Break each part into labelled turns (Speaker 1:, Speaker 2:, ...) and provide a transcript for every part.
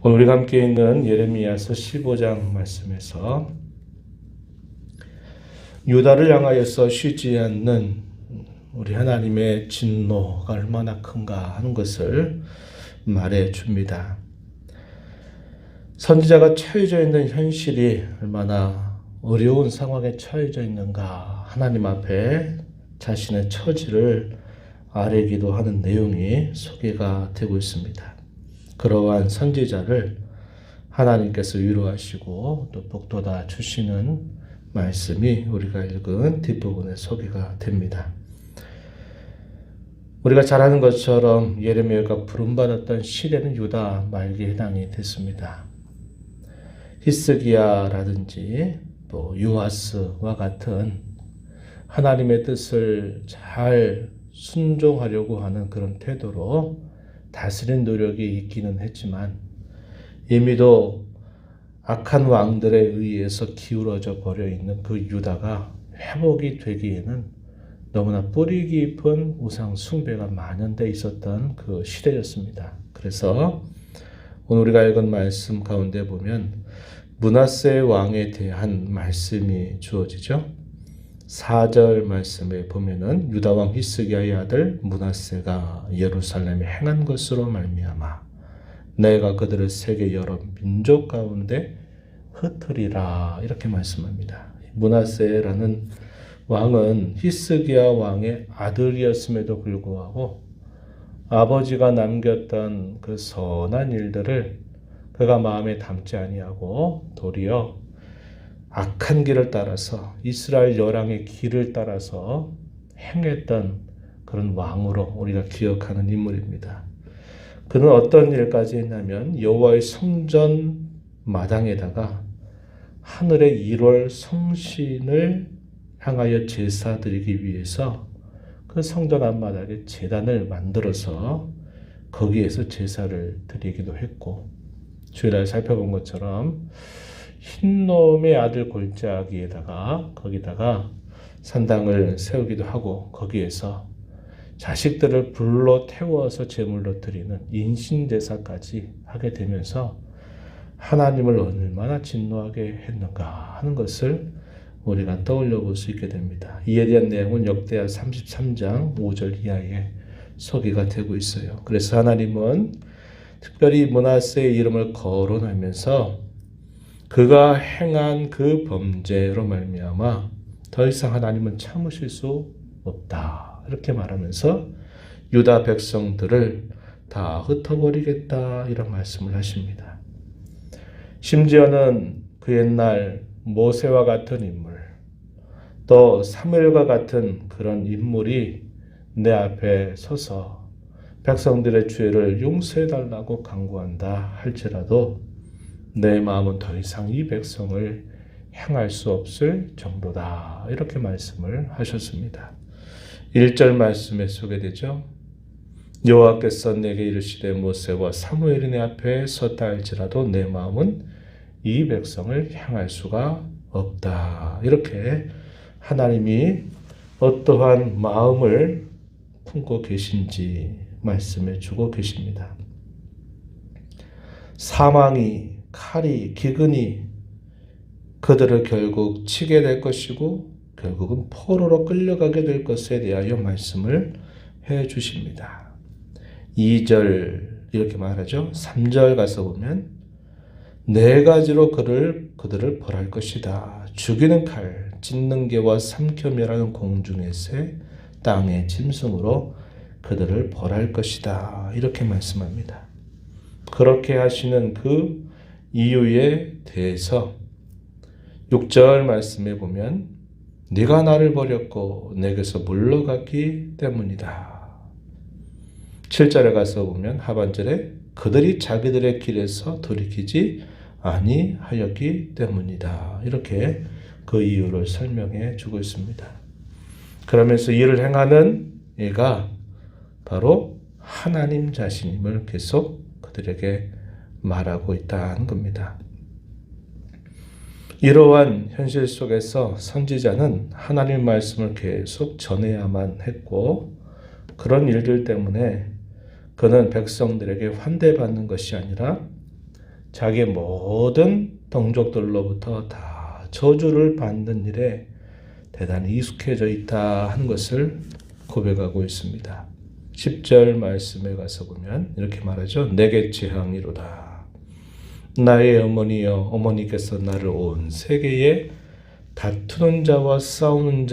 Speaker 1: 오늘 우리가 함께 있는 예레미야서 15장 말씀에서 유다를 향하여서 쉬지 않는 우리 하나님의 진노가 얼마나 큰가 하는 것을 말해 줍니다. 선지자가 처해져 있는 현실이 얼마나 어려운 상황에 처해져 있는가, 하나님 앞에 자신의 처지를 아뢰기도 하는 내용이 소개가 되고 있습니다. 그러한 선지자를 하나님께서 위로하시고 또 복돋아 주시는 말씀이 우리가 읽은 뒷부분에 소개가 됩니다. 우리가 잘 아는 것처럼 예레미야가 부름받았던 시대는 유다 말기에 해당이 됐습니다. 히스기야라든지 또 요아스와 같은 하나님의 뜻을 잘 순종하려고 하는 그런 태도로 다스린 노력이 있기는 했지만 이미도 악한 왕들에 의해서 기울어져 버려 있는 그 유다가 회복이 되기에는 너무나 뿌리 깊은 우상 숭배가 만연돼 있었던 그 시대였습니다. 그래서 오늘 우리가 읽은 말씀 가운데 보면 므낫세 왕에 대한 말씀이 주어지죠. 4절 말씀에 보면은 유다 왕 히스기야의 아들 므낫세가 예루살렘에 행한 것으로 말미암아 내가 그들을 세계 여러 민족 가운데 흩으리라, 이렇게 말씀합니다. 므낫세라는 왕은 히스기야 왕의 아들이었음에도 불구하고 아버지가 남겼던 그 선한 일들을 그가 마음에 담지 아니하고 도리어 악한 길을 따라서 이스라엘 열왕의 길을 따라서 행했던 그런 왕으로 우리가 기억하는 인물입니다. 그는 어떤 일까지 했냐면 여호와의 성전 마당에다가 하늘의 1월 성신을 향하여 제사 드리기 위해서 그 성전 앞마당에 제단을 만들어서 거기에서 제사를 드리기도 했고, 주일날 살펴본 것처럼 흰놈의 아들 골짜기에다가 거기다가 산당을 세우기도 하고 거기에서 자식들을 불로 태워서 제물로 드리는 인신제사까지 하게 되면서 하나님을 얼마나 진노하게 했는가 하는 것을 우리가 떠올려 볼 수 있게 됩니다. 이에 대한 내용은 역대하 33장 5절 이하에 소개가 되고 있어요. 그래서 하나님은 특별히 므낫세의 이름을 거론하면서 그가 행한 그 범죄로 말미암아 더 이상 하나님은 참으실 수 없다, 이렇게 말하면서 유다 백성들을 다 흩어버리겠다, 이런 말씀을 하십니다. 심지어는 그 옛날 모세와 같은 인물, 또 사무엘과 같은 그런 인물이 내 앞에 서서 백성들의 죄를 용서해달라고 간구한다 할지라도 내 마음은 더 이상 이 백성을 향할 수 없을 정도다, 이렇게 말씀을 하셨습니다. 1절 말씀에 소개되죠. 여호와께서 내게 이르시되 모세와 사무엘이 내 앞에 섰다 할지라도 내 마음은 이 백성을 향할 수가 없다, 이렇게 하나님이 어떠한 마음을 품고 계신지 말씀해 주고 계십니다. 사망이, 칼이, 기근이 그들을 결국 치게 될 것이고 결국은 포로로 끌려가게 될 것에 대하여 말씀을 해 주십니다. 2절 이렇게 말하죠. 3절 가서 보면 네 가지로 그들을 벌할 것이다. 죽이는 칼, 찢는 개와 삼켜멸하는 공중의 새, 땅의 짐승으로 그들을 벌할 것이다, 이렇게 말씀합니다. 그렇게 하시는 그 이유에 대해서 6절 말씀에 보면 네가 나를 버렸고 내게서 물러갔기 때문이다. 7절에 가서 보면 하반절에 그들이 자기들의 길에서 돌이키지 아니하였기 때문이다, 이렇게 그 이유를 설명해 주고 있습니다. 그러면서 이를 행하는 이가 바로 하나님 자신임을 계속 그들에게 말하고 있다는 겁니다. 이러한 현실 속에서 선지자는 하나님 말씀을 계속 전해야만 했고, 그런 일들 때문에 그는 백성들에게 환대받는 것이 아니라 자기의 모든 동족들로부터 다 저주를 받는 일에 대단히 익숙해져 있다 하는 것을 고백하고 있습니다. 10절 말씀에 가서 보면 이렇게 말하죠. 내게 재앙이로다. 나의 어머니여, 어머니께서 나를 온 세계에 다투는 자와 싸우는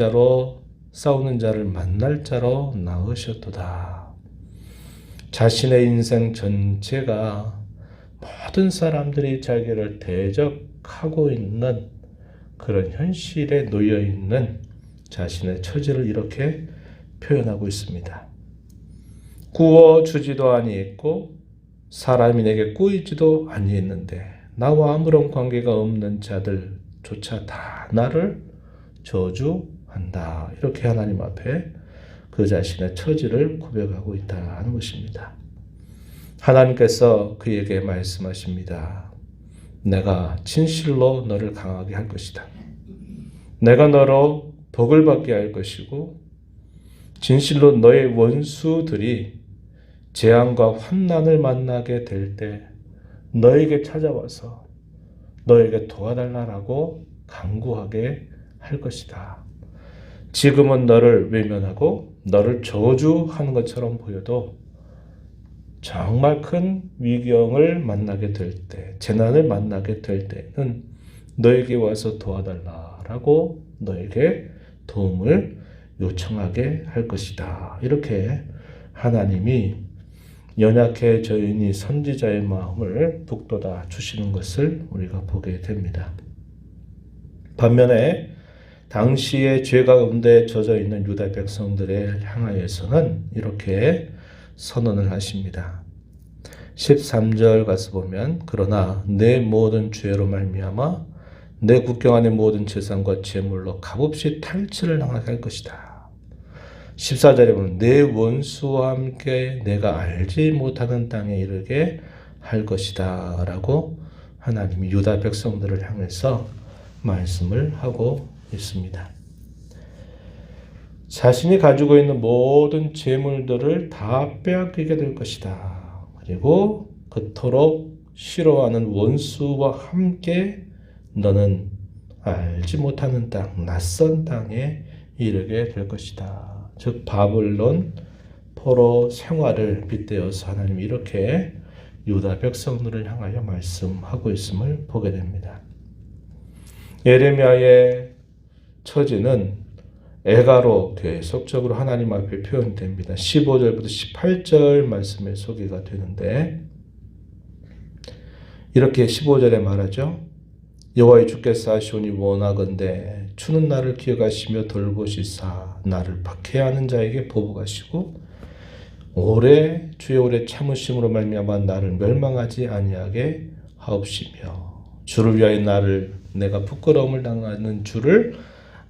Speaker 1: 자를 만날 자로 낳으셨도다. 자신의 인생 전체가 모든 사람들이 자기를 대적하고 있는 그런 현실에 놓여 있는 자신의 처지를 이렇게 표현하고 있습니다. 구워주지도 아니했고 사람이 내게 꾸이지도 아니했는데 나와 아무런 관계가 없는 자들조차 다 나를 저주한다. 이렇게 하나님 앞에 그 자신의 처지를 고백하고 있다는 것입니다. 하나님께서 그에게 말씀하십니다. 내가 진실로 너를 강하게 할 것이다. 내가 너로 복을 받게 할 것이고 진실로 너의 원수들이 재앙과 환난을 만나게 될 때 너에게 찾아와서 너에게 도와달라고 간구하게 할 것이다. 지금은 너를 외면하고 너를 저주하는 것처럼 보여도 정말 큰 위경을 만나게 될 때, 재난을 만나게 될 때는 너에게 와서 도와달라고 너에게 도움을 요청하게 할 것이다. 이렇게 하나님이 연약해져 있는 선지자의 마음을 북돋아 주시는 것을 우리가 보게 됩니다. 반면에 당시의 죄 가운데 젖어 있는 유다 백성들을 향하여서는 이렇게 선언을 하십니다. 13절 가서 보면 그러나 내 모든 죄로 말미암아 내 국경 안의 모든 재산과 재물로 값없이 탈취를 당하게 할 것이다. 14절에 보면 내 원수와 함께 내가 알지 못하는 땅에 이르게 할 것이다 라고 하나님이 유다 백성들을 향해서 말씀을 하고 있습니다. 자신이 가지고 있는 모든 재물들을 다 빼앗기게 될 것이다. 그리고 그토록 싫어하는 원수와 함께 너는 알지 못하는 땅, 낯선 땅에 이르게 될 것이다. 즉 바벨론 포로 생활을 빗대어서 하나님이 이렇게 유다 백성들을 향하여 말씀하고 있음을 보게 됩니다. 예레미야의 처지는 애가로 계속적으로 하나님 앞에 표현됩니다. 15절부터 18절 말씀에 소개가 되는데 이렇게 15절에 말하죠. 여호와의 주께서 하시오니 원하건대 주는 나를 기억하시며 돌보시사 나를 박해하는 자에게 보복하시고 주의 오래 참으심으로 말미암아 나를 멸망하지 아니하게 하옵시며 주를 위하여 내가 부끄러움을 당하는 주를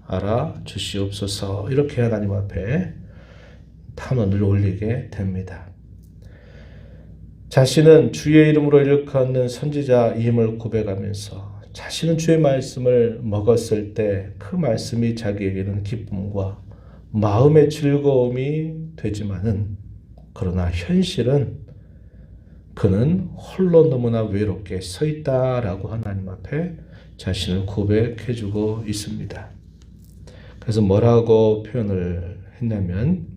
Speaker 1: 알아주시옵소서. 이렇게 하나님 앞에 탄원을 올리게 됩니다. 자신은 주의 이름으로 일컫는 선지자임을 고백하면서 자신은 주의 말씀을 먹었을 때 그 말씀이 자기에게는 기쁨과 마음의 즐거움이 되지만은 그러나 현실은 그는 홀로 너무나 외롭게 서 있다라고 하나님 앞에 자신을 고백해주고 있습니다. 그래서 뭐라고 표현을 했냐면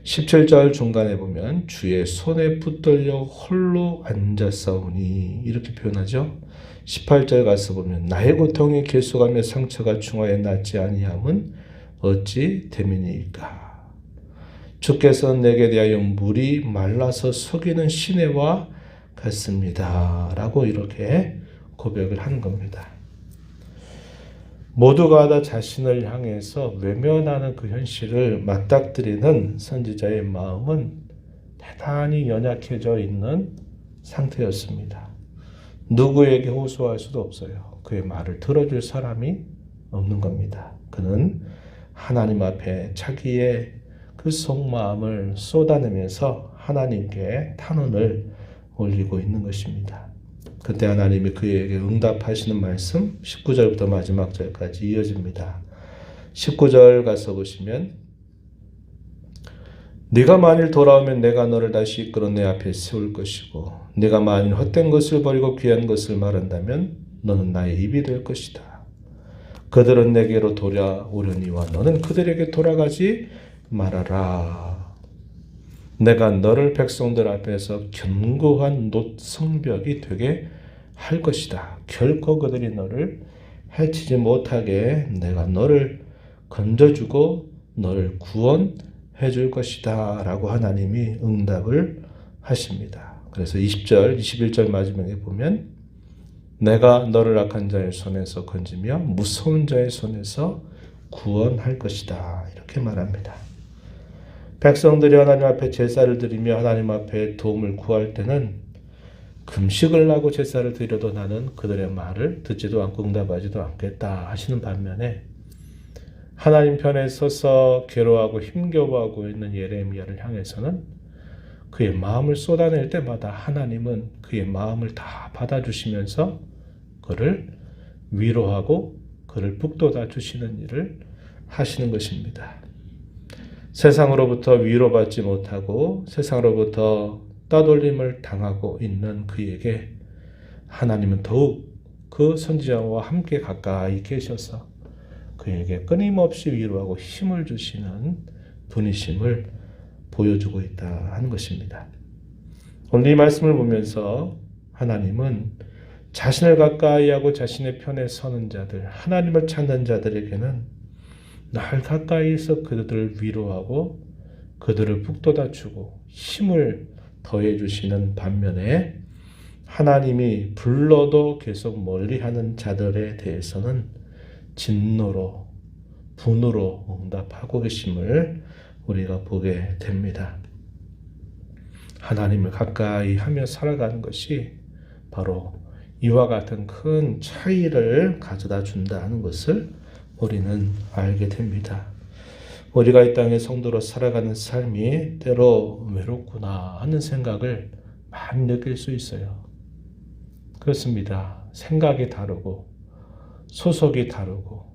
Speaker 1: 17절 중간에 보면 주의 손에 붙들려 홀로 앉았사오니 이렇게 표현하죠. 18절 가서 보면 나의 고통이 계속하며 상처가 중하에 낫지 아니함은 어찌 됨이니까. 주께서 내게 대하여 물이 말라서 속이는 시내와 같습니다. 라고 이렇게 고백을 하는 겁니다. 모두가 다 자신을 향해서 외면하는 그 현실을 맞닥뜨리는 선지자의 마음은 대단히 연약해져 있는 상태였습니다. 누구에게 호소할 수도 없어요. 그의 말을 들어줄 사람이 없는 겁니다. 그는 하나님 앞에 자기의 그 속마음을 쏟아내면서 하나님께 탄원을 올리고 있는 것입니다. 그때 하나님이 그에게 응답하시는 말씀 19절부터 마지막 절까지 이어집니다. 19절 가서 보시면 네가 만일 돌아오면 내가 너를 다시 이끌어 내 앞에 세울 것이고 네가 만일 헛된 것을 버리고 귀한 것을 말한다면 너는 나의 입이 될 것이다. 그들은 내게로 돌아오려니와 너는 그들에게 돌아가지 말아라. 내가 너를 백성들 앞에서 견고한 노성벽이 되게 할 것이다. 결코 그들이 너를 해치지 못하게 내가 너를 건져주고 너를 구원해 줄 것이다 라고 하나님이 응답을 하십니다. 그래서 20절, 21절 마지막에 보면 내가 너를 악한 자의 손에서 건지며 무서운 자의 손에서 구원할 것이다 이렇게 말합니다. 백성들이 하나님 앞에 제사를 드리며 하나님 앞에 도움을 구할 때는 금식을 하고 제사를 드려도 나는 그들의 말을 듣지도 않고 응답하지도 않겠다 하시는 반면에 하나님 편에 서서 괴로워하고 힘겨워하고 있는 예레미야를 향해서는 그의 마음을 쏟아낼 때마다 하나님은 그의 마음을 다 받아주시면서 그를 위로하고 그를 북돋아 주시는 일을 하시는 것입니다. 세상으로부터 위로받지 못하고 세상으로부터 따돌림을 당하고 있는 그에게 하나님은 더욱 그 선지자와 함께 가까이 계셔서 그에게 끊임없이 위로하고 힘을 주시는 분이심을 보여주고 있다 하는 것입니다. 오늘 이 말씀을 보면서 하나님은 자신을 가까이 하고 자신의 편에 서는 자들, 하나님을 찾는 자들에게는 날 가까이서 그들을 위로하고 그들을 북돋아 주고 힘을 더해 주시는 반면에 하나님이 불러도 계속 멀리하는 자들에 대해서는 진노로 분으로 응답하고 계심을 우리가 보게 됩니다. 하나님을 가까이 하며 살아가는 것이 바로 이와 같은 큰 차이를 가져다 준다는 것을 우리는 알게 됩니다. 우리가 이 땅의 성도로 살아가는 삶이 때로 외롭구나 하는 생각을 많이 느낄 수 있어요. 그렇습니다. 생각이 다르고 소속이 다르고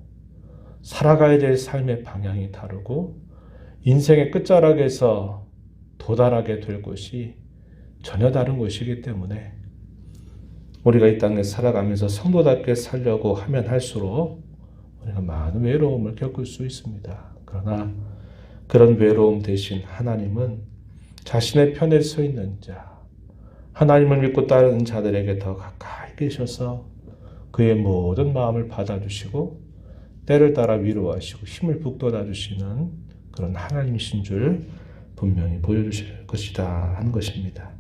Speaker 1: 살아가야 될 삶의 방향이 다르고 인생의 끝자락에서 도달하게 될 곳이 전혀 다른 것이기 때문에 우리가 이 땅에 살아가면서 성도답게 살려고 하면 할수록 우리가 많은 외로움을 겪을 수 있습니다. 그러나 그런 외로움 대신 하나님은 자신의 편에 서 있는 자, 하나님을 믿고 따르는 자들에게 더 가까이 계셔서 그의 모든 마음을 받아주시고 때를 따라 위로하시고 힘을 북돋아 주시는 그런 하나님이신 줄 분명히 보여주실 것이다 하는 것입니다.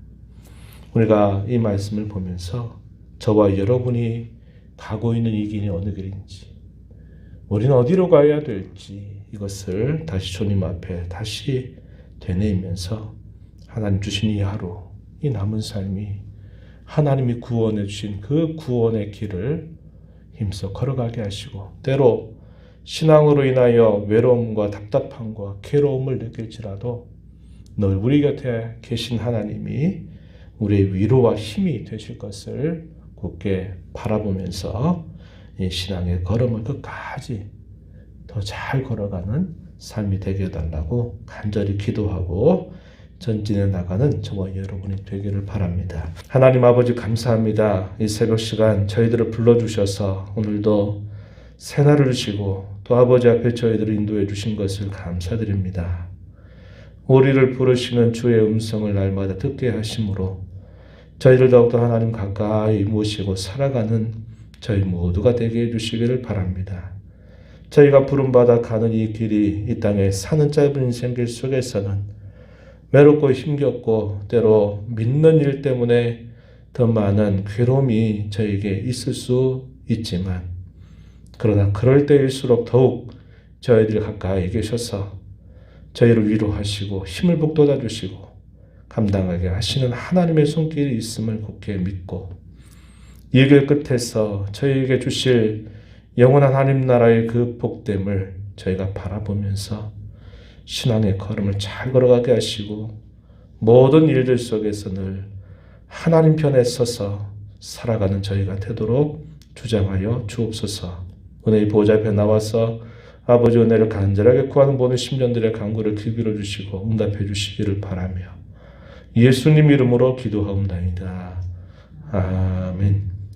Speaker 1: 우리가 이 말씀을 보면서 저와 여러분이 가고 있는 이 길이 어느 길인지, 우리는 어디로 가야 될지 이것을 다시 주님 앞에 다시 되뇌이면서 하나님 주신 이 하루, 이 남은 삶이 하나님이 구원해 주신 그 구원의 길을 힘써 걸어가게 하시고 때로 신앙으로 인하여 외로움과 답답함과 괴로움을 느낄지라도 늘 우리 곁에 계신 하나님이 우리의 위로와 힘이 되실 것을 굳게 바라보면서 이 신앙의 걸음을 끝까지 더 잘 걸어가는 삶이 되게 해달라고 간절히 기도하고 전진해 나가는 저와 여러분이 되기를 바랍니다. 하나님 아버지 감사합니다. 이 새벽 시간 저희들을 불러주셔서 오늘도 새날을 주시고 또 아버지 앞에 저희들을 인도해 주신 것을 감사드립니다. 우리를 부르시는 주의 음성을 날마다 듣게 하심으로 저희를 더욱더 하나님 가까이 모시고 살아가는 저희 모두가 되게 해주시기를 바랍니다. 저희가 부름받아 가는 이 길이 이 땅에 사는 짧은 인생길 속에서는 외롭고 힘겹고 때로 믿는 일 때문에 더 많은 괴로움이 저에게 있을 수 있지만 그러나 그럴 때일수록 더욱 저희들이 가까이 계셔서 저희를 위로하시고 힘을 북돋아 주시고 감당하게 하시는 하나님의 손길이 있음을 굳게 믿고 이 길 끝에서 저희에게 주실 영원한 하나님 나라의 그 복됨을 저희가 바라보면서 신앙의 걸음을 잘 걸어가게 하시고 모든 일들 속에서 늘 하나님 편에 서서 살아가는 저희가 되도록 주장하여 주옵소서. 은혜의 보좌 앞에 나와서 아버지 은혜를 간절하게 구하는 모든 심령들의 간구를 귀비로 주시고 응답해 주시기를 바라며 예수님 이름으로 기도하옵나이다. 아멘.